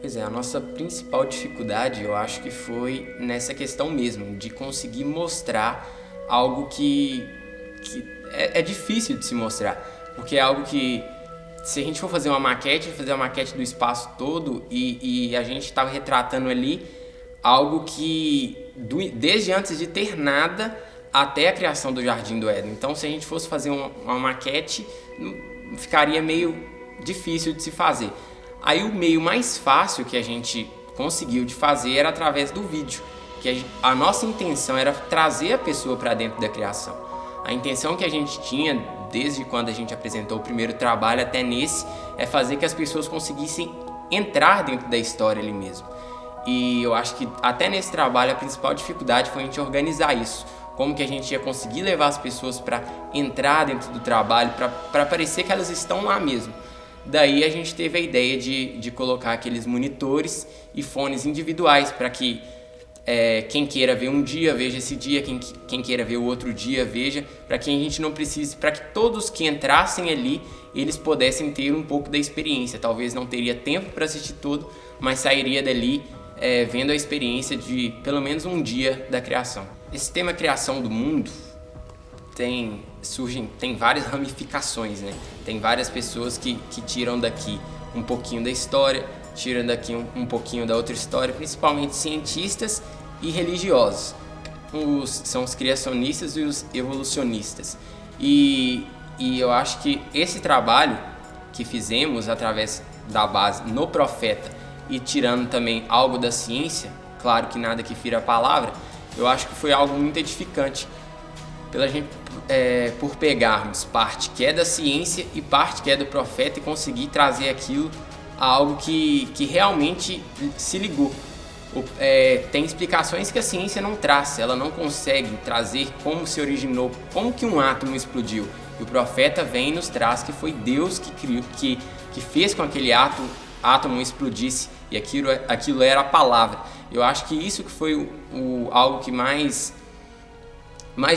Pois é, a nossa principal dificuldade eu acho que foi nessa questão mesmo, de conseguir mostrar algo que é difícil de se mostrar, porque é algo que, se a gente for fazer uma maquete do espaço todo e a gente estava retratando ali algo que, desde antes de ter nada até a criação do Jardim do Éden. Então, se a gente fosse fazer uma maquete, ficaria meio difícil de se fazer. Aí o meio mais fácil que a gente conseguiu de fazer era através do vídeo, que a nossa intenção era trazer a pessoa para dentro da criação. A intenção que a gente tinha, desde quando a gente apresentou o primeiro trabalho até nesse, é fazer que as pessoas conseguissem entrar dentro da história ali mesmo. E eu acho que até nesse trabalho a principal dificuldade foi a gente organizar isso. Como que a gente ia conseguir levar as pessoas para entrar dentro do trabalho, para parecer que elas estão lá mesmo. Daí a gente teve a ideia de colocar aqueles monitores e fones individuais para que quem queira ver um dia veja esse dia, quem queira ver o outro dia veja, para que a gente não precise, para que todos que entrassem ali eles pudessem ter um pouco da experiência. Talvez não teria tempo para assistir tudo, mas sairia dali vendo a experiência de pelo menos um dia da criação. Esse tema criação do mundo tem várias ramificações, né? Tem várias pessoas que tiram daqui um pouquinho da história, tiram daqui um pouquinho da outra história, principalmente cientistas e religiosos. São os criacionistas e os evolucionistas. E eu acho que esse trabalho que fizemos através da base no profeta e tirando também algo da ciência, claro que nada que fira a palavra, eu acho que foi algo muito edificante. Por pegarmos parte que é da ciência e parte que é do profeta e conseguir trazer aquilo a algo que realmente se ligou. Tem explicações que a ciência não traz, ela não consegue trazer como se originou, como que um átomo explodiu. E o profeta vem e nos traz que foi Deus que criou, que fez com que aquele átomo explodisse, e aquilo era a palavra. Eu acho que isso que foi algo que mais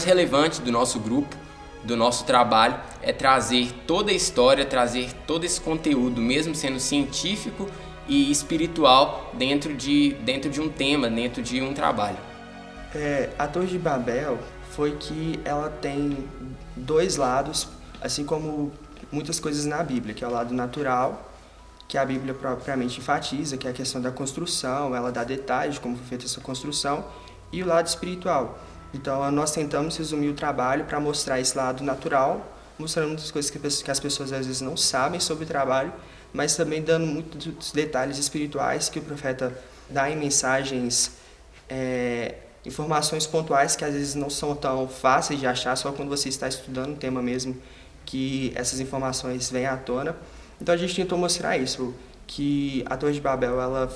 relevante do nosso grupo, do nosso trabalho, é trazer toda a história, trazer todo esse conteúdo, mesmo sendo científico e espiritual, dentro de um tema, dentro de um trabalho. A Torre de Babel foi que ela tem dois lados, assim como muitas coisas na Bíblia, que é o lado natural, que a Bíblia propriamente enfatiza, que é a questão da construção, ela dá detalhes de como foi feita essa construção, e o lado espiritual. Então, nós tentamos resumir o trabalho para mostrar esse lado natural, mostrando muitas coisas que as pessoas às vezes não sabem sobre o trabalho, mas também dando muitos detalhes espirituais que o profeta dá em mensagens, informações pontuais que às vezes não são tão fáceis de achar, só quando você está estudando um tema mesmo que essas informações vêm à tona. Então, a gente tentou mostrar isso, que a Torre de Babel, ela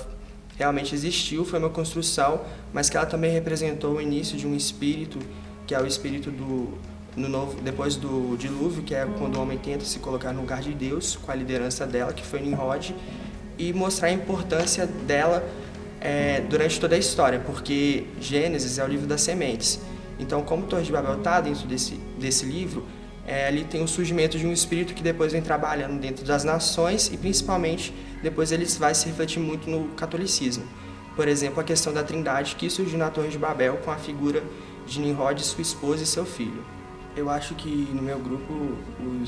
realmente existiu, foi uma construção, mas que ela também representou o início de um espírito, que é o espírito depois do dilúvio, que é quando o homem tenta se colocar no lugar de Deus, com a liderança dela, que foi Nimrod, e mostrar a importância dela durante toda a história, porque Gênesis é o livro das sementes. Então, como Torre de Babel está dentro desse livro, ali tem o surgimento de um espírito que depois vem trabalhando dentro das nações e principalmente depois ele vai se refletir muito no catolicismo. Por exemplo, a questão da Trindade que surgiu na Torre de Babel com a figura de Nimrod, sua esposa e seu filho. Eu acho que no meu grupo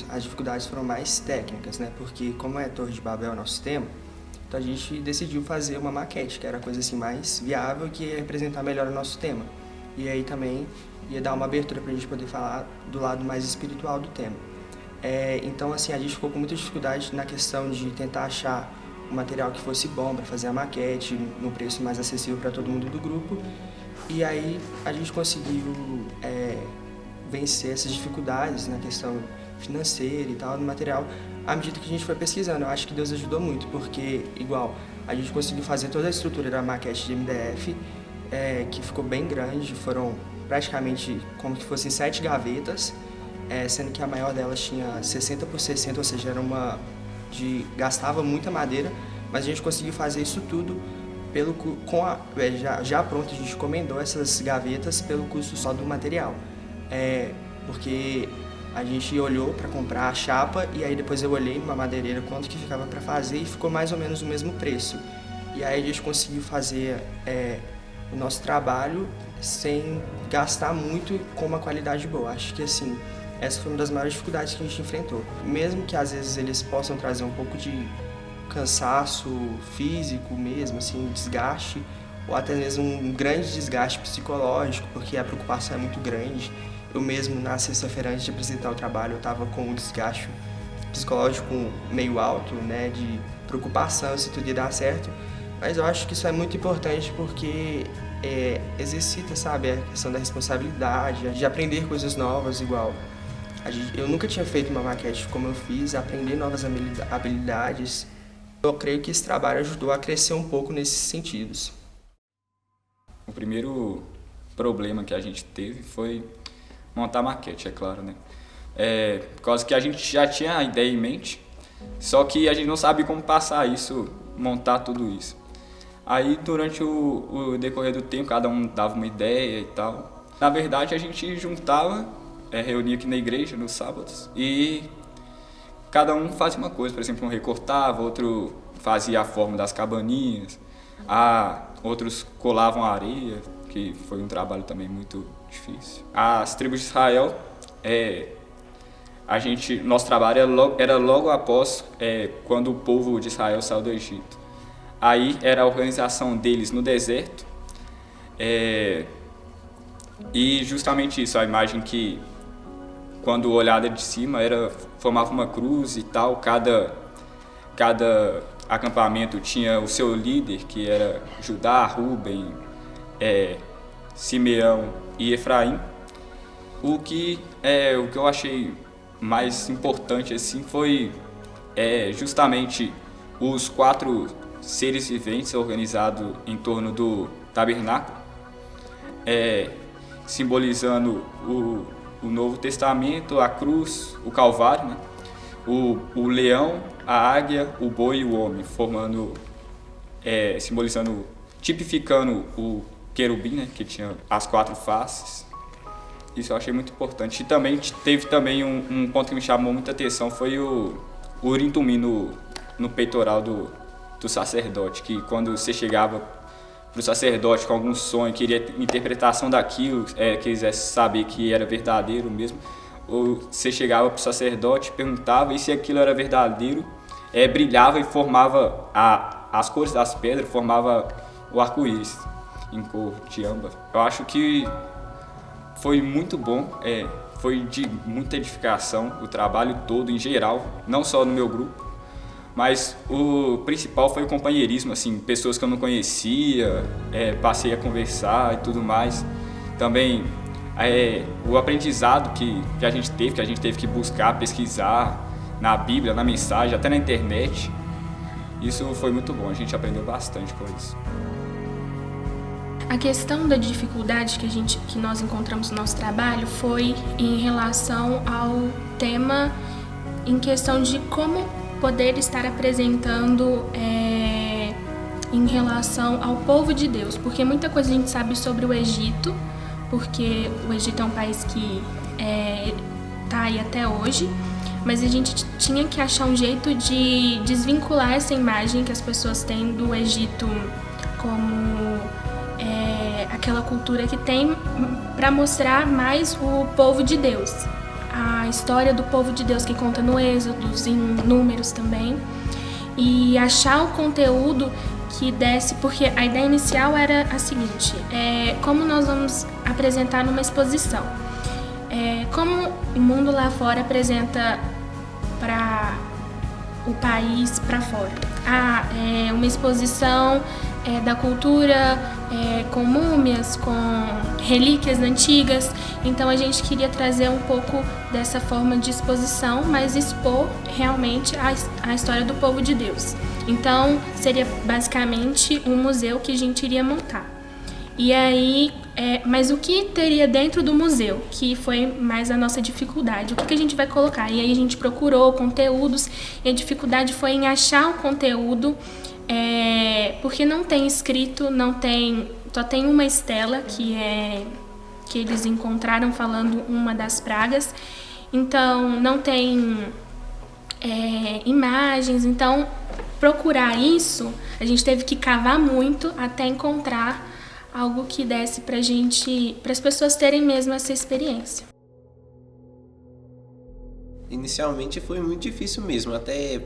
as dificuldades foram mais técnicas, né? Porque como é a Torre de Babel nosso tema, então a gente decidiu fazer uma maquete, que era a coisa assim mais viável e que ia representar melhor o nosso tema. E aí também ia dar uma abertura para a gente poder falar do lado mais espiritual do tema. Então, assim, a gente ficou com muita dificuldade na questão de tentar achar um material que fosse bom para fazer a maquete, no preço mais acessível para todo mundo do grupo. E aí a gente conseguiu vencer essas dificuldades na questão financeira e tal, no material, à medida que a gente foi pesquisando. Eu acho que Deus ajudou muito, porque, igual, a gente conseguiu fazer toda a estrutura da maquete de MDF, que ficou bem grande, foram praticamente como se fossem 7 gavetas, sendo que a maior delas tinha 60 por 60, ou seja, gastava muita madeira, mas a gente conseguiu fazer isso tudo já pronto. A gente encomendou essas gavetas pelo custo só do material, porque a gente olhou para comprar a chapa e aí depois eu olhei numa madeireira quanto que ficava para fazer e ficou mais ou menos o mesmo preço. E aí a gente conseguiu fazer o nosso trabalho sem gastar muito com uma qualidade boa. Acho que assim, essa foi uma das maiores dificuldades que a gente enfrentou. Mesmo que às vezes eles possam trazer um pouco de cansaço físico mesmo, assim, desgaste, ou até mesmo um grande desgaste psicológico, porque a preocupação é muito grande. Eu mesmo, na sexta-feira, antes de apresentar o trabalho, eu estava com um desgaste psicológico meio alto, né, de preocupação se tudo ia dar certo. Mas eu acho que isso é muito importante porque exercita, sabe, a questão da responsabilidade, de aprender coisas novas, igual. Eu nunca tinha feito uma maquete como eu fiz, aprender novas habilidades. Eu creio que esse trabalho ajudou a crescer um pouco nesses sentidos. O primeiro problema que a gente teve foi montar a maquete, é claro, né? Por causa que a gente já tinha a ideia em mente, só que a gente não sabia como passar isso, montar tudo isso. Aí, durante o decorrer do tempo, cada um dava uma ideia e tal. Na verdade, a gente juntava, reunia aqui na igreja, nos sábados, e cada um fazia uma coisa. Por exemplo, um recortava, outro fazia a forma das cabaninhas, outros colavam a areia, que foi um trabalho também muito difícil. As tribos de Israel, nosso trabalho era logo após quando o povo de Israel saiu do Egito. Aí era a organização deles no deserto, e justamente isso, a imagem que, quando olhada de cima, formava uma cruz e tal. Cada acampamento tinha o seu líder, que era Judá, Rúben, Simeão e Efraim. O que eu achei mais importante assim foi justamente os 4 seres viventes organizados em torno do tabernáculo, simbolizando o Novo Testamento, a cruz, o Calvário, né? O leão, a águia, o boi e o homem, formando, simbolizando, tipificando o querubim, né? Que tinha as 4 faces. Isso eu achei muito importante. E também teve também um ponto que me chamou muita atenção, foi o Urim Tumim no peitoral do sacerdote, que quando você chegava para o sacerdote com algum sonho, queria interpretação daquilo, quisesse saber que era verdadeiro mesmo, ou você chegava para o sacerdote, perguntava, e se aquilo era verdadeiro, brilhava e formava as cores das pedras, formava o arco-íris em cor de âmbar. Eu acho que foi muito bom, foi de muita edificação o trabalho todo em geral, não só no meu grupo, mas o principal foi o companheirismo, assim, pessoas que eu não conhecia, passei a conversar e tudo mais. Também o aprendizado que a gente teve que buscar, pesquisar na Bíblia, na mensagem, até na internet. Isso foi muito bom, a gente aprendeu bastante com isso. A questão da dificuldade que nós encontramos no nosso trabalho foi em relação ao tema, em questão de como poder estar apresentando em relação ao povo de Deus, porque muita coisa a gente sabe sobre o Egito, porque o Egito é um país que está aí até hoje, mas a gente tinha que achar um jeito de desvincular essa imagem que as pessoas têm do Egito como aquela cultura que tem, para mostrar mais o povo de Deus. A história do povo de Deus que conta no Êxodo, em Números também, e achar o conteúdo que desse, porque a ideia inicial era a seguinte: como nós vamos apresentar numa exposição, como o mundo lá fora apresenta para o país para fora. Uma exposição da cultura, com múmias, com relíquias antigas. Então a gente queria trazer um pouco dessa forma de exposição, mas expor realmente a história do povo de Deus. Então seria basicamente um museu que a gente iria montar. E aí, mas o que teria dentro do museu, que foi mais a nossa dificuldade? O que a gente vai colocar? E aí a gente procurou conteúdos, e a dificuldade foi em achar o conteúdo, porque não tem escrito, só tem uma estela que eles encontraram falando uma das pragas, então não tem imagens. Então procurar isso, a gente teve que cavar muito até encontrar algo que desse para as pessoas terem mesmo essa experiência. Inicialmente foi muito difícil mesmo, até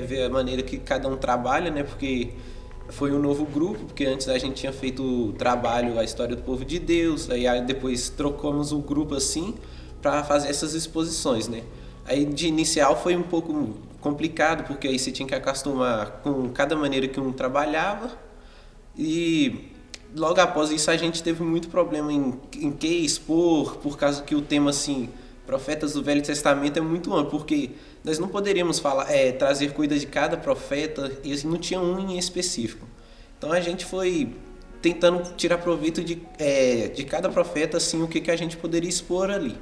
ver a maneira que cada um trabalha, né? Porque foi um novo grupo, porque antes a gente tinha feito o trabalho, a história do povo de Deus, aí depois trocamos o grupo assim para fazer essas exposições, né? Aí de inicial foi um pouco complicado, porque aí você tinha que acostumar com cada maneira que um trabalhava, e logo após isso a gente teve muito problema em que expor, por causa que o tema assim, profetas do Velho Testamento é muito amplo, porque nós não poderíamos trazer coisas de cada profeta, e assim, não tinha um em específico. Então a gente foi tentando tirar proveito de cada profeta, assim, o que a gente poderia expor ali.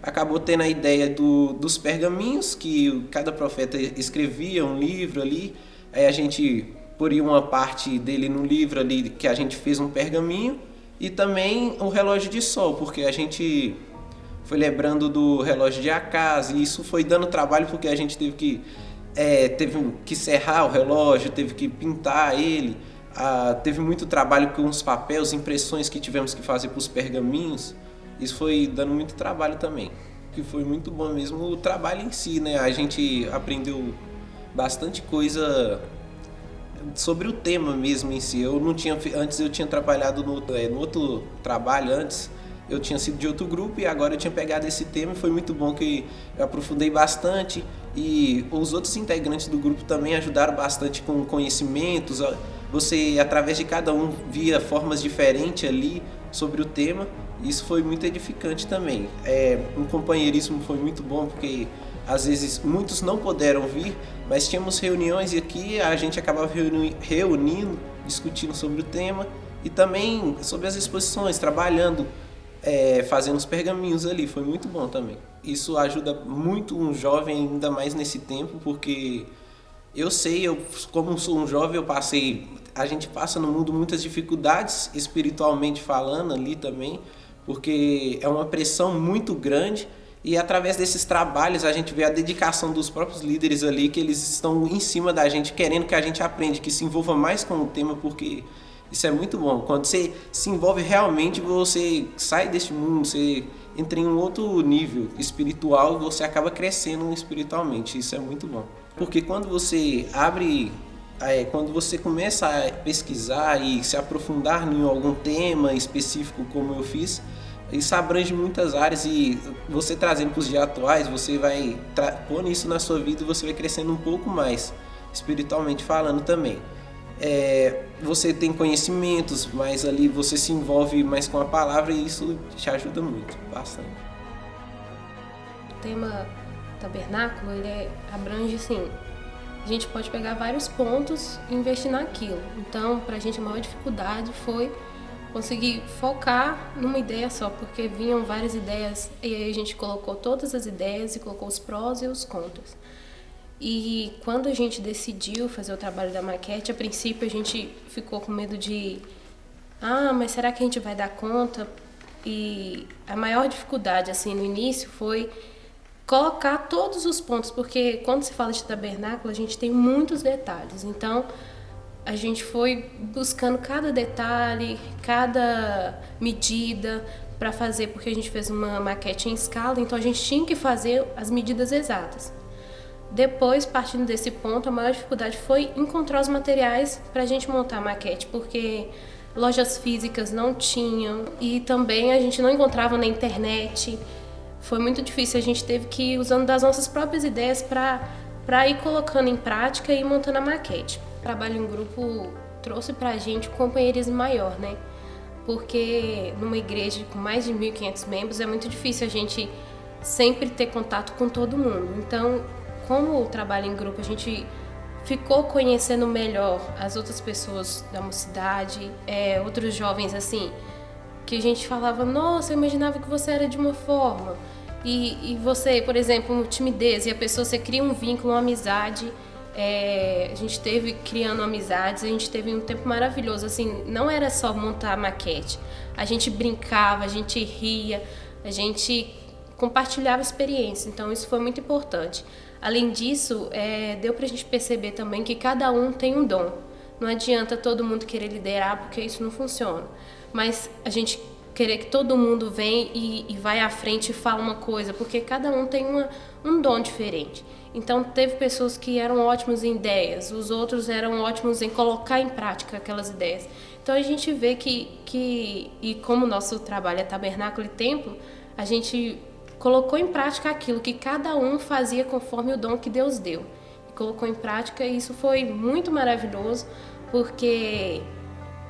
Acabou tendo a ideia dos pergaminhos, que cada profeta escrevia um livro ali, aí a gente poria uma parte dele no livro ali, que a gente fez um pergaminho, e também o relógio de sol, porque a gente foi lembrando do relógio de Acas, e isso foi dando trabalho porque a gente teve que serrar o relógio, teve que pintar ele, teve muito trabalho com os papéis, impressões que tivemos que fazer para os pergaminhos. Isso foi dando muito trabalho também, que foi muito bom mesmo o trabalho em si, né? A gente aprendeu bastante coisa sobre o tema mesmo em si. Antes eu tinha trabalhado no outro trabalho antes, eu tinha sido de outro grupo e agora eu tinha pegado esse tema e foi muito bom que eu aprofundei bastante, e os outros integrantes do grupo também ajudaram bastante com conhecimentos. Você, através de cada um, via formas diferentes ali sobre o tema. Isso foi muito edificante também. Um companheirismo foi muito bom, porque às vezes muitos não puderam vir, mas tínhamos reuniões e aqui a gente acabava reunindo, discutindo sobre o tema e também sobre as exposições, trabalhando, fazendo os pergaminhos ali. Foi muito bom também. Isso ajuda muito um jovem, ainda mais nesse tempo, porque como sou um jovem, a gente passa no mundo muitas dificuldades, espiritualmente falando ali também, porque é uma pressão muito grande, e através desses trabalhos a gente vê a dedicação dos próprios líderes ali, que eles estão em cima da gente, querendo que a gente aprenda, que se envolva mais com o tema, porque isso é muito bom. Quando você se envolve realmente, você sai deste mundo, você entra em um outro nível espiritual e você acaba crescendo espiritualmente. Isso é muito bom. Porque quando você quando você começa a pesquisar e se aprofundar em algum tema específico, como eu fiz, isso abrange muitas áreas, e você trazendo para os dias atuais, você vai pondo isso na sua vida e você vai crescendo um pouco mais, espiritualmente falando também. Você tem conhecimentos, mas ali você se envolve mais com a palavra e isso te ajuda muito, bastante. O tema tabernáculo, ele abrange assim, a gente pode pegar vários pontos e investir naquilo. Então, pra gente a maior dificuldade foi conseguir focar numa ideia só, porque vinham várias ideias e aí a gente colocou todas as ideias e colocou os prós e os contras. E quando a gente decidiu fazer o trabalho da maquete, a princípio a gente ficou com medo de mas será que a gente vai dar conta? E a maior dificuldade assim no início foi colocar todos os pontos, porque quando se fala de tabernáculo a gente tem muitos detalhes, então a gente foi buscando cada detalhe, cada medida para fazer, porque a gente fez uma maquete em escala, então a gente tinha que fazer as medidas exatas. Depois, partindo desse ponto, a maior dificuldade foi encontrar os materiais para a gente montar a maquete, porque lojas físicas não tinham e também a gente não encontrava na internet. Foi muito difícil, a gente teve que ir usando das nossas próprias ideias para ir colocando em prática e montando a maquete. O trabalho em grupo trouxe para a gente um companheirismo maior, né? Porque numa igreja com mais de 1.500 membros é muito difícil a gente sempre ter contato com todo mundo. Então, como o trabalho em grupo, a gente ficou conhecendo melhor as outras pessoas da mocidade, outros jovens assim, que a gente falava, nossa, eu imaginava que você era de uma forma. E você, por exemplo, timidez, e a pessoa, você cria um vínculo, uma amizade. A gente teve criando amizades, a gente teve um tempo maravilhoso, assim, não era só montar a maquete, a gente brincava, a gente ria, a gente compartilhava experiência, então isso foi muito importante. Além disso, deu pra gente perceber também que cada um tem um dom. Não adianta todo mundo querer liderar, porque isso não funciona. Mas a gente querer que todo mundo vem e vai à frente e fala uma coisa, porque cada um tem um dom diferente. Então, teve pessoas que eram ótimos em ideias, os outros eram ótimos em colocar em prática aquelas ideias. Então, a gente vê e como o nosso trabalho é tabernáculo e templo, a gente colocou em prática aquilo que cada um fazia conforme o dom que Deus deu. E colocou em prática, e isso foi muito maravilhoso, porque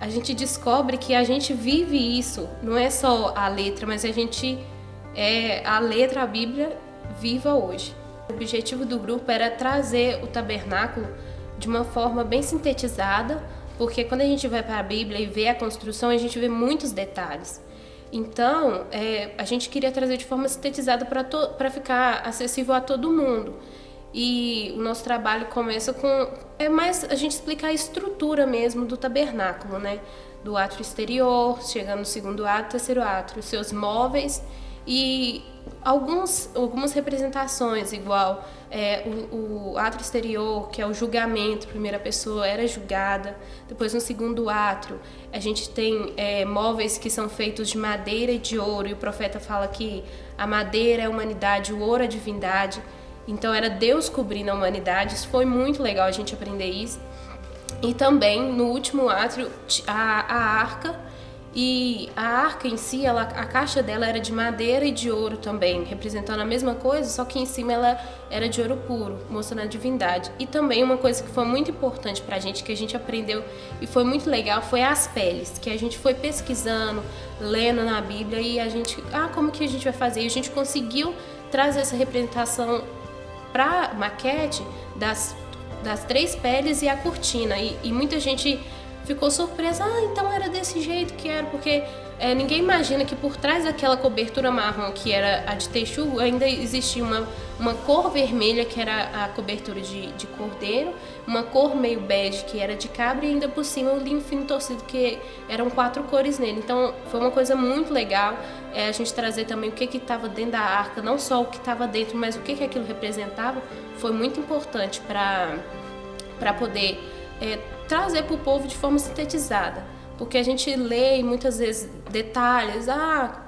a gente descobre que a gente vive isso, não é só a letra, mas a gente a letra, a Bíblia, viva hoje. O objetivo do grupo era trazer o tabernáculo de uma forma bem sintetizada, porque quando a gente vai para a Bíblia e vê a construção, a gente vê muitos detalhes. Então, a gente queria trazer de forma sintetizada para ficar acessível a todo mundo. E o nosso trabalho começa com... mais a gente explicar a estrutura mesmo do tabernáculo, né? Do átrio exterior, chegando no segundo átrio, terceiro átrio, seus móveis e algumas representações, igual o átrio exterior, que é o julgamento, primeira pessoa era julgada. Depois, no segundo átrio, a gente tem móveis que são feitos de madeira e de ouro, e o profeta fala que a madeira é a humanidade, o ouro é a divindade. Então, era Deus cobrindo a humanidade. Isso foi muito legal a gente aprender isso. E também, no último átrio, a arca. E a arca em si, a caixa dela era de madeira e de ouro também, representando a mesma coisa, só que em cima ela era de ouro puro, mostrando a divindade. E também uma coisa que foi muito importante pra gente, que a gente aprendeu e foi muito legal, foi as peles, que a gente foi pesquisando, lendo na Bíblia, e a gente, como que a gente vai fazer? E a gente conseguiu trazer essa representação pra maquete das 3 peles e a cortina, e muita gente ficou surpresa, então era desse jeito que era, porque ninguém imagina que por trás daquela cobertura marrom, que era a de texugo, ainda existia uma cor vermelha, que era a cobertura de cordeiro, uma cor meio bege, que era de cabra, e ainda por cima o linho fino torcido, que eram 4 cores nele. Então foi uma coisa muito legal a gente trazer também o que estava dentro da arca, não só o que estava dentro, mas o que aquilo representava. Foi muito importante para poder trazer para o povo de forma sintetizada, porque a gente lê e muitas vezes detalhes,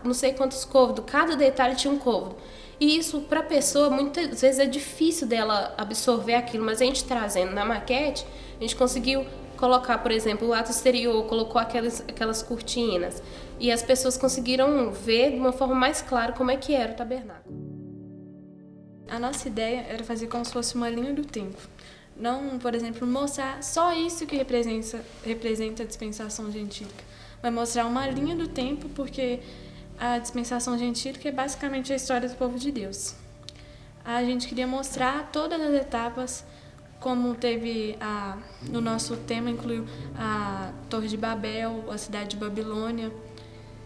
não sei quantos côvados, cada detalhe tinha um côvado, e isso para a pessoa muitas vezes é difícil dela absorver aquilo, mas a gente trazendo na maquete, a gente conseguiu colocar, por exemplo, o átrio exterior, colocou aquelas cortinas, e as pessoas conseguiram ver de uma forma mais clara como é que era o tabernáculo. A nossa ideia era fazer como se fosse uma linha do tempo. Não, por exemplo, mostrar só isso que representa a dispensação gentílica, mas mostrar uma linha do tempo, porque a dispensação gentílica é basicamente a história do povo de Deus. A gente queria mostrar todas as etapas, como teve no nosso tema, incluiu a Torre de Babel, a cidade de Babilônia.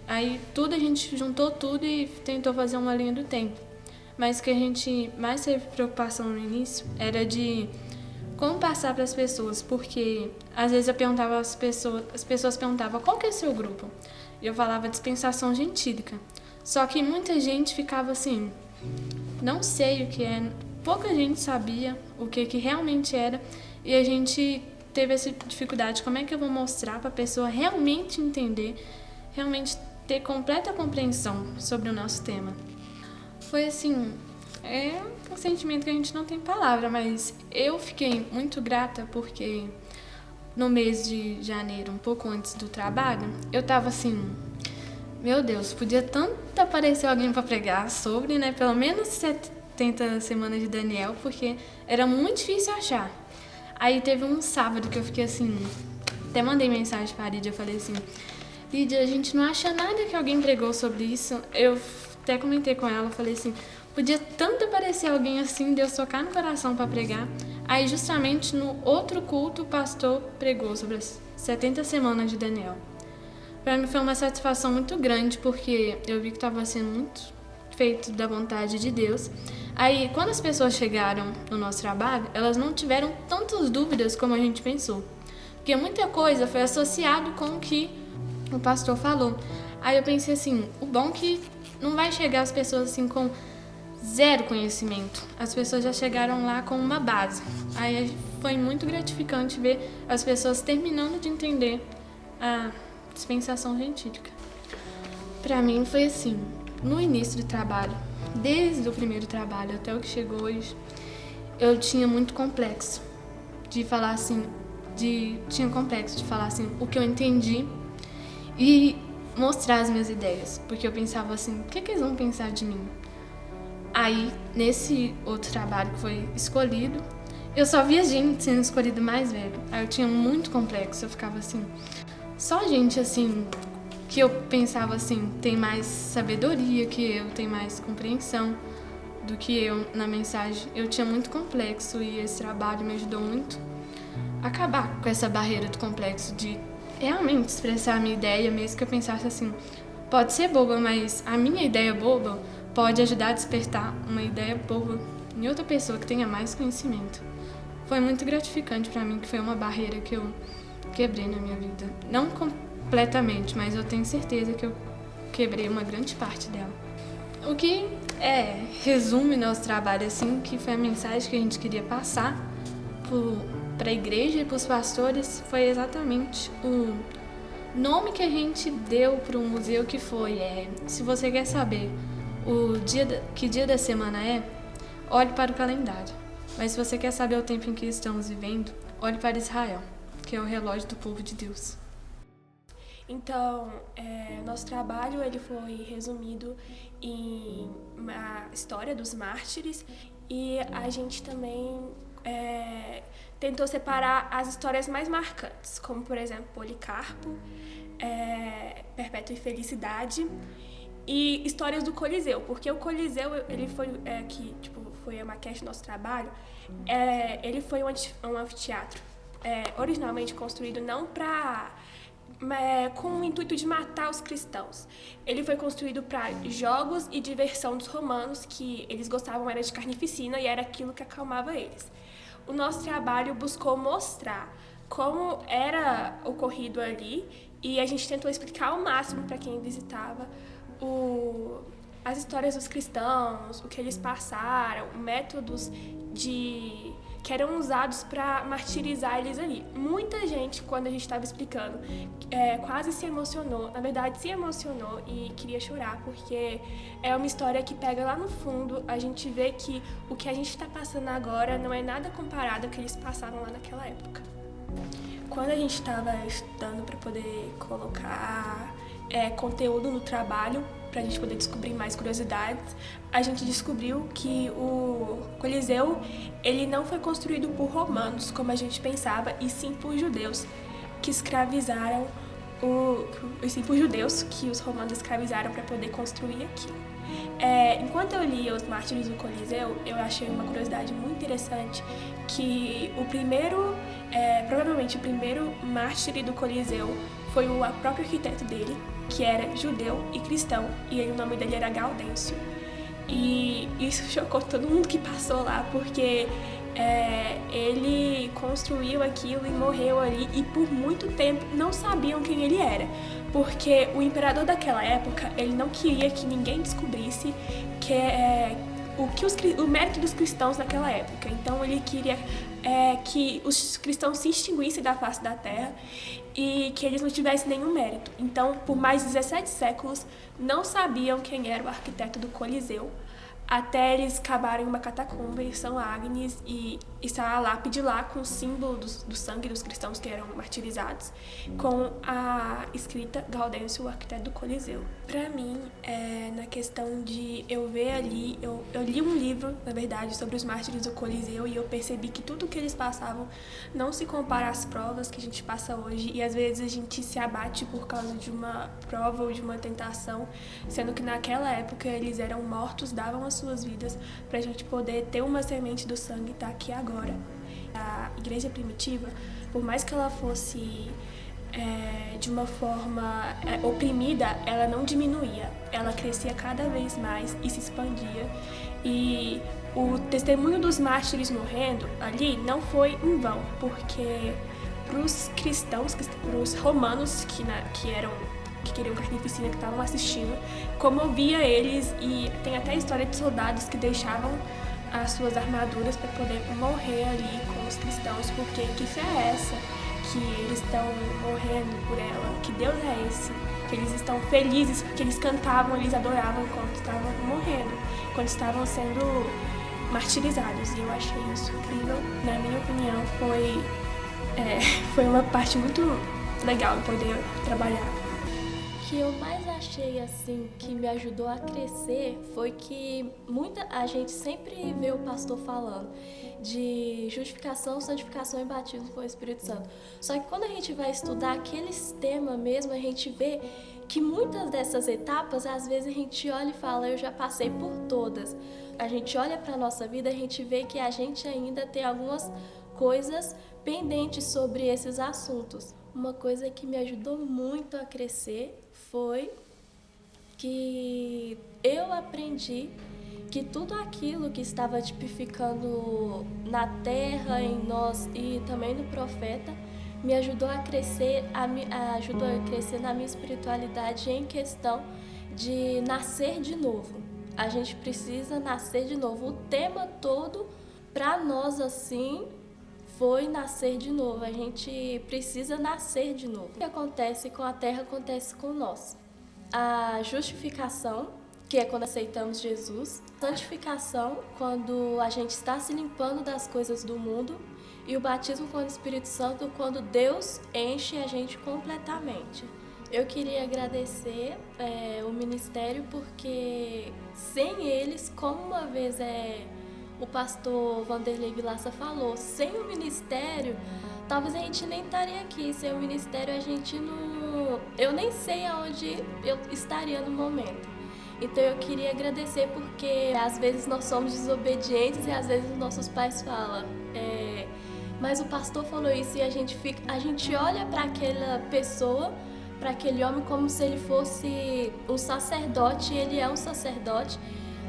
Aí a gente juntou tudo e tentou fazer uma linha do tempo. Mas o que a gente mais teve preocupação no início era de como passar para as pessoas, porque às vezes eu perguntava as pessoas perguntavam qual que é o seu grupo? E eu falava dispensação gentílica. Só que muita gente ficava assim, não sei o que é, pouca gente sabia o que realmente era, e a gente teve essa dificuldade, como é que eu vou mostrar para a pessoa realmente entender, realmente ter completa compreensão sobre o nosso tema. Foi assim, um sentimento que a gente não tem palavra, mas eu fiquei muito grata porque no mês de janeiro, um pouco antes do trabalho, eu tava assim, meu Deus, podia tanto aparecer alguém para pregar sobre, né, pelo menos 70 semanas de Daniel, porque era muito difícil achar. Aí teve um sábado que eu fiquei assim, até mandei mensagem para a Lídia, eu falei assim, Lídia, a gente não acha nada que alguém pregou sobre isso. Eu até comentei com ela, falei assim, podia tanto aparecer alguém assim, Deus tocar no coração para pregar. Aí justamente no outro culto o pastor pregou sobre as 70 semanas de Daniel. Para mim foi uma satisfação muito grande, porque eu vi que estava sendo muito feito da vontade de Deus. Aí quando as pessoas chegaram no nosso trabalho, elas não tiveram tantas dúvidas como a gente pensou, porque muita coisa foi associado com o que o pastor falou. Aí eu pensei assim, o bom é que não vai chegar as pessoas assim com zero conhecimento. As pessoas já chegaram lá com uma base. Aí foi muito gratificante ver as pessoas terminando de entender a dispensação gentílica. Para mim foi assim, no início do trabalho, desde o primeiro trabalho até o que chegou hoje, eu tinha muito complexo de falar assim, tinha complexo de falar assim o que eu entendi e mostrar as minhas ideias, porque eu pensava assim, o que eles vão pensar de mim? Aí, nesse outro trabalho que foi escolhido, eu só via gente sendo escolhido mais velho. Aí eu tinha muito complexo, eu ficava assim, só gente assim, que eu pensava assim, tem mais sabedoria que eu, tem mais compreensão do que eu na mensagem. Eu tinha muito complexo e esse trabalho me ajudou muito a acabar com essa barreira do complexo, de realmente expressar a minha ideia, mesmo que eu pensasse assim, pode ser boba, mas a minha ideia boba pode ajudar a despertar uma ideia boa em outra pessoa que tenha mais conhecimento. Foi muito gratificante para mim, que foi uma barreira que eu quebrei na minha vida. Não completamente, mas eu tenho certeza que eu quebrei uma grande parte dela. O que resume nosso trabalho, assim, que foi a mensagem que a gente queria passar para a igreja e para os pastores, foi exatamente o nome que a gente deu para o museu, que foi, se você quer saber que dia da semana olhe para o calendário. Mas se você quer saber o tempo em que estamos vivendo, olhe para Israel, que é o relógio do povo de Deus. Então, nosso trabalho ele foi resumido em uma história dos mártires e a gente também tentou separar as histórias mais marcantes, como, por exemplo, Policarpo, Perpétua e Felicidade, e histórias do Coliseu, porque o Coliseu, ele foi, foi a maquete do nosso trabalho, ele foi um anfiteatro, originalmente construído não com o intuito de matar os cristãos. Ele foi construído para jogos e diversão dos romanos, que eles gostavam era de carnificina e era aquilo que acalmava eles. O nosso trabalho buscou mostrar como era ocorrido ali e a gente tentou explicar ao máximo para quem visitava as histórias dos cristãos, o que eles passaram, métodos que eram usados para martirizar eles ali. Muita gente, quando a gente estava explicando, quase se emocionou, na verdade se emocionou e queria chorar, porque é uma história que pega lá no fundo, a gente vê que o que a gente está passando agora não é nada comparado ao que eles passaram lá naquela época. Quando a gente estava estudando para poder colocar conteúdo no trabalho, para a gente poder descobrir mais curiosidades, a gente descobriu que o Coliseu ele não foi construído por romanos, como a gente pensava, e sim por judeus que escravizaram que os romanos escravizaram para poder construir aquilo. Enquanto eu lia Os Mártires do Coliseu, eu achei uma curiosidade muito interessante, que provavelmente o primeiro mártir do Coliseu foi o próprio arquiteto dele, que era judeu e cristão, e o nome dele era Gaudêncio. E isso chocou todo mundo que passou lá, porque ele construiu aquilo e morreu ali, e por muito tempo não sabiam quem ele era, porque o imperador daquela época, ele não queria que ninguém descobrisse o mérito dos cristãos naquela época. Então ele queria que os cristãos se extinguissem da face da terra e que eles não tivessem nenhum mérito. Então, por mais 17 séculos, não sabiam quem era o arquiteto do Coliseu, até eles cavarem uma catacumba em São Agnes e está a lápide lá com o símbolo do sangue dos cristãos que eram martirizados, com a escrita Gaudêncio, o arquiteto do Coliseu. Para mim, na questão de eu ver ali, eu li um livro, na verdade, sobre os mártires do Coliseu, e eu percebi que tudo que eles passavam não se compara às provas que a gente passa hoje, e às vezes a gente se abate por causa de uma prova ou de uma tentação, sendo que naquela época eles eram mortos, davam as suas vidas para a gente poder ter uma semente do sangue e estar aqui agora. A igreja primitiva, por mais que ela fosse de uma forma oprimida, ela não diminuía, ela crescia cada vez mais e se expandia. E o testemunho dos mártires morrendo ali não foi em vão, porque para os cristãos, para os romanos que eram que queriam carnificina, que estavam assistindo, comovia eles, e tem até a história de soldados que deixavam as suas armaduras para poder morrer ali com os cristãos, porque que fé é essa? Que eles estão morrendo por ela, que Deus é esse? Que eles estão felizes, porque eles cantavam, eles adoravam enquanto estavam morrendo, quando estavam sendo martirizados. E eu achei isso incrível. Na minha opinião, foi uma parte muito legal de poder trabalhar. O que eu mais achei assim que me ajudou a crescer foi que a gente sempre vê o pastor falando de justificação, santificação e batismo com o Espírito Santo. Só que quando a gente vai estudar aqueles temas mesmo, a gente vê que muitas dessas etapas, às vezes a gente olha e fala, eu já passei por todas. A gente olha para a nossa vida, a gente vê que a gente ainda tem algumas coisas pendentes sobre esses assuntos. Uma coisa que me ajudou muito a crescer foi que eu aprendi que tudo aquilo que estava tipificando na terra, em nós e também no profeta, me ajudou a crescer, ajudou a crescer na minha espiritualidade em questão de nascer de novo. A gente precisa nascer de novo. O tema todo, para nós assim, foi nascer de novo. A gente precisa nascer de novo. O que acontece com a terra acontece com nós. A justificação, que é quando aceitamos Jesus. Santificação, quando a gente está se limpando das coisas do mundo. E o batismo com o Espírito Santo, quando Deus enche a gente completamente. Eu queria agradecer o ministério, porque sem eles, como uma vez o pastor Vanderlei Vilaça falou, sem o ministério, talvez a gente nem estaria aqui. Sem o ministério, a gente não... Eu nem sei aonde eu estaria no momento. Então eu queria agradecer, porque às vezes nós somos desobedientes e às vezes os nossos pais falam, mas o pastor falou isso, e a gente olha para aquela pessoa, para aquele homem, como se ele fosse um sacerdote, e ele é um sacerdote.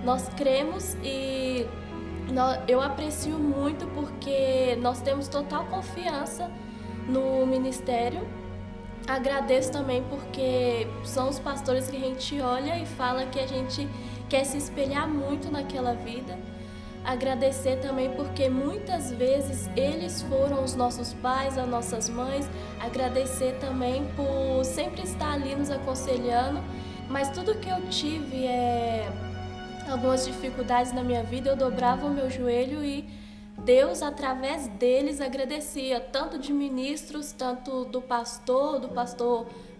Nós cremos e eu aprecio muito, porque nós temos total confiança no ministério. Agradeço também porque são os pastores que a gente olha e fala que a gente quer se espelhar muito naquela vida. Agradecer também porque muitas vezes eles foram os nossos pais, as nossas mães. Agradecer também por sempre estar ali nos aconselhando. Mas tudo que eu tive algumas dificuldades na minha vida, eu dobrava o meu joelho e Deus, através deles, agradecia, tanto de ministros, tanto do pastor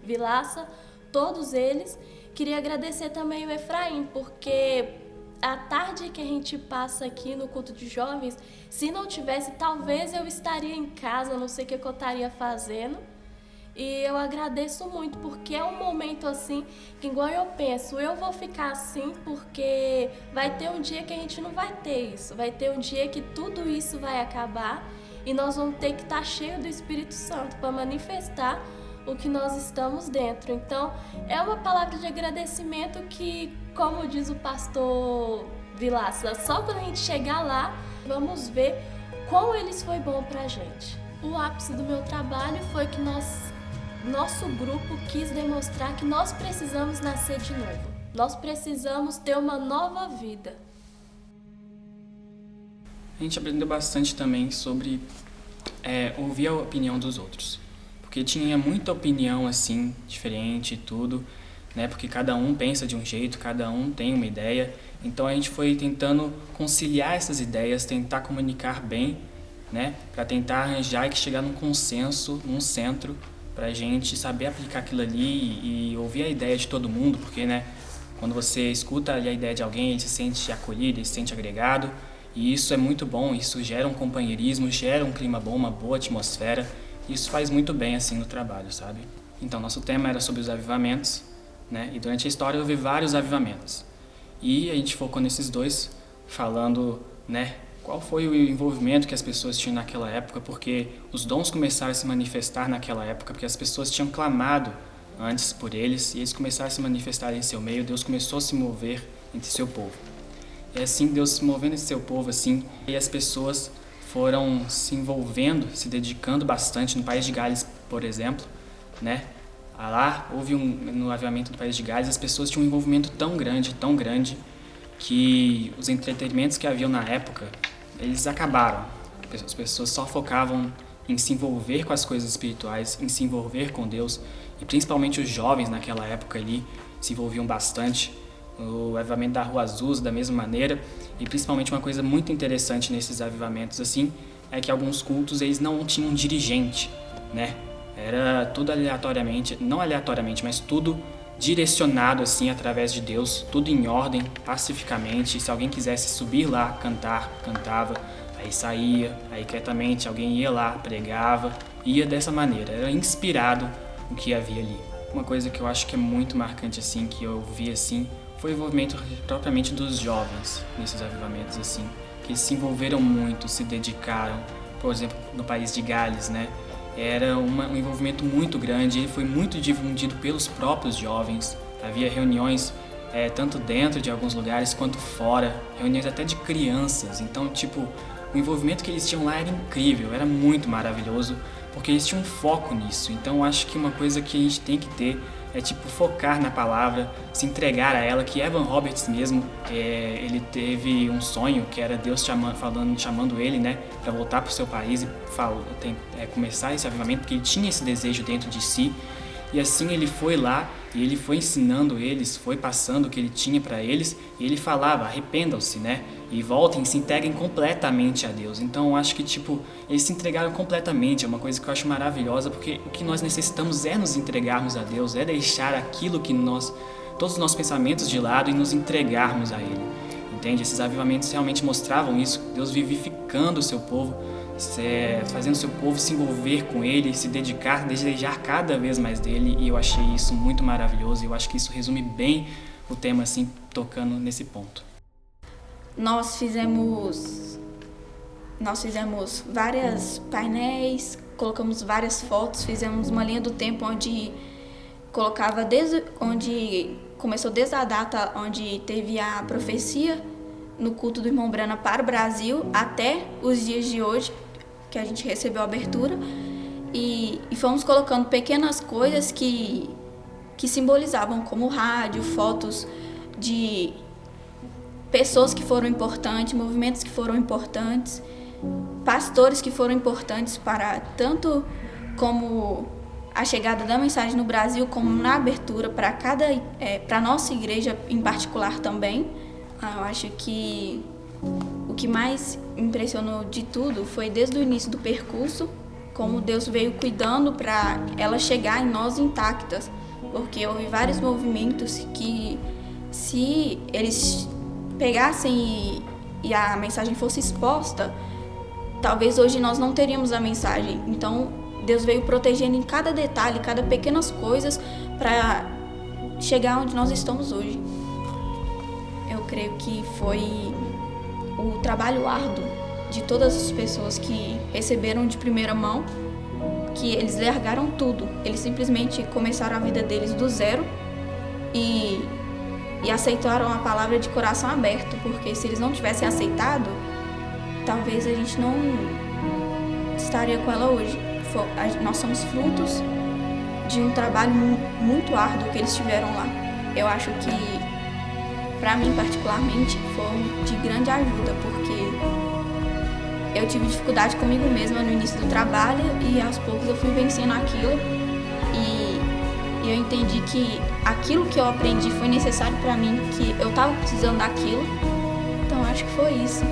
Vilaça, todos eles. Queria agradecer também o Efraim, porque a tarde que a gente passa aqui no culto de jovens, se não tivesse, talvez eu estaria em casa, não sei o que eu estaria fazendo. E eu agradeço muito, porque é um momento assim, que igual eu penso, eu vou ficar assim porque vai ter um dia que a gente não vai ter isso. Vai ter um dia que tudo isso vai acabar e nós vamos ter que estar cheio do Espírito Santo para manifestar o que nós estamos dentro. Então, é uma palavra de agradecimento que, como diz o pastor Vilaça, só quando a gente chegar lá, vamos ver como eles foi bom pra gente. O ápice do meu trabalho foi que nosso grupo quis demonstrar que nós precisamos nascer de novo. Nós precisamos ter uma nova vida. A gente aprendeu bastante também sobre ouvir a opinião dos outros. Porque tinha muita opinião assim, diferente e tudo, né? Porque cada um pensa de um jeito, cada um tem uma ideia. Então a gente foi tentando conciliar essas ideias, tentar comunicar bem, né? Para tentar arranjar e chegar num consenso, num centro, para a gente saber aplicar aquilo ali e ouvir a ideia de todo mundo, porque, né? Quando você escuta ali a ideia de alguém, ele se sente acolhido, ele se sente agregado, e isso é muito bom, isso gera um companheirismo, gera um clima bom, uma boa atmosfera. Isso faz muito bem assim no trabalho, sabe? Então, nosso tema era sobre os avivamentos, né? E durante a história houve vários avivamentos. E a gente focou nesses dois, falando, né, qual foi o envolvimento que as pessoas tinham naquela época, porque os dons começaram a se manifestar naquela época, porque as pessoas tinham clamado antes por eles, e eles começaram a se manifestar em seu meio. Deus começou a se mover entre seu povo. E assim, Deus se movendo entre seu povo, assim, e as pessoas foram se envolvendo, se dedicando bastante. No país de Gales, por exemplo, né? Lá houve no avivamento do País de Gales, as pessoas tinham um envolvimento tão grande, que os entretenimentos que haviam na época, eles acabaram. As pessoas só focavam em se envolver com as coisas espirituais, em se envolver com Deus, e principalmente os jovens naquela época ali se envolviam bastante. O avivamento da Rua Azul, da mesma maneira, e principalmente uma coisa muito interessante nesses avivamentos assim, é que alguns cultos eles não tinham dirigente, né? Era tudo aleatoriamente, não aleatoriamente, mas tudo direcionado assim através de Deus, tudo em ordem, pacificamente. Se alguém quisesse subir lá, cantar, cantava, aí saía, aí quietamente alguém ia lá, pregava, ia dessa maneira, era inspirado o que havia ali. Uma coisa que eu acho que é muito marcante assim, que eu vi assim, foi o envolvimento propriamente dos jovens nesses avivamentos assim, que se envolveram muito, se dedicaram. Por exemplo, no País de Gales, né? Era um envolvimento muito grande, ele foi muito difundido pelos próprios jovens. Havia reuniões tanto dentro de alguns lugares quanto fora, reuniões até de crianças. Então, tipo, o envolvimento que eles tinham lá era incrível, era muito maravilhoso, porque eles tinham um foco nisso. Então, acho que uma coisa que a gente tem que ter é tipo focar na palavra, se entregar a ela, que Evan Roberts mesmo, ele teve um sonho que era Deus chamando ele, né, para voltar para o seu país e começar esse avivamento, porque ele tinha esse desejo dentro de si. E assim ele foi lá e ele foi ensinando eles, foi passando o que ele tinha para eles, e ele falava: arrependam-se, né? E voltem, se integrem completamente a Deus. Então eu acho que tipo, eles se entregaram completamente, é uma coisa que eu acho maravilhosa, porque o que nós necessitamos é nos entregarmos a Deus, é deixar aquilo que todos os nossos pensamentos de lado e nos entregarmos a Ele. Entende? Esses avivamentos realmente mostravam isso, Deus vivificando o seu povo, fazendo o seu povo se envolver com Ele, se dedicar, desejar cada vez mais dEle, e eu achei isso muito maravilhoso, e eu acho que isso resume bem o tema, assim, tocando nesse ponto. Nós fizemos vários painéis, colocamos várias fotos, fizemos uma linha do tempo onde começou desde a data onde teve a profecia no culto do irmão Brana para o Brasil até os dias de hoje, que a gente recebeu a abertura, e fomos colocando pequenas coisas que simbolizavam, como rádio, fotos de pessoas que foram importantes, movimentos que foram importantes, pastores que foram importantes para tanto como a chegada da mensagem no Brasil, como na abertura para a nossa igreja em particular também. Eu acho que o que mais impressionou de tudo foi desde o início do percurso, como Deus veio cuidando para ela chegar em nós intactas, porque houve vários movimentos que, se eles pegassem e a mensagem fosse exposta, talvez hoje nós não teríamos a mensagem. Então Deus veio protegendo em cada detalhe, cada pequenas coisas para chegar onde nós estamos hoje. Eu creio que foi o trabalho árduo de todas as pessoas que receberam de primeira mão, que eles largaram tudo. Eles simplesmente começaram a vida deles do zero e aceitaram a palavra de coração aberto, porque se eles não tivessem aceitado, talvez a gente não estaria com ela hoje. Nós somos frutos de um trabalho muito árduo que eles tiveram lá. Eu acho que, para mim particularmente, foi de grande ajuda, porque eu tive dificuldade comigo mesma no início do trabalho e aos poucos eu fui vencendo aquilo, e eu entendi que aquilo que eu aprendi foi necessário para mim, que eu estava precisando daquilo. Então acho que foi isso.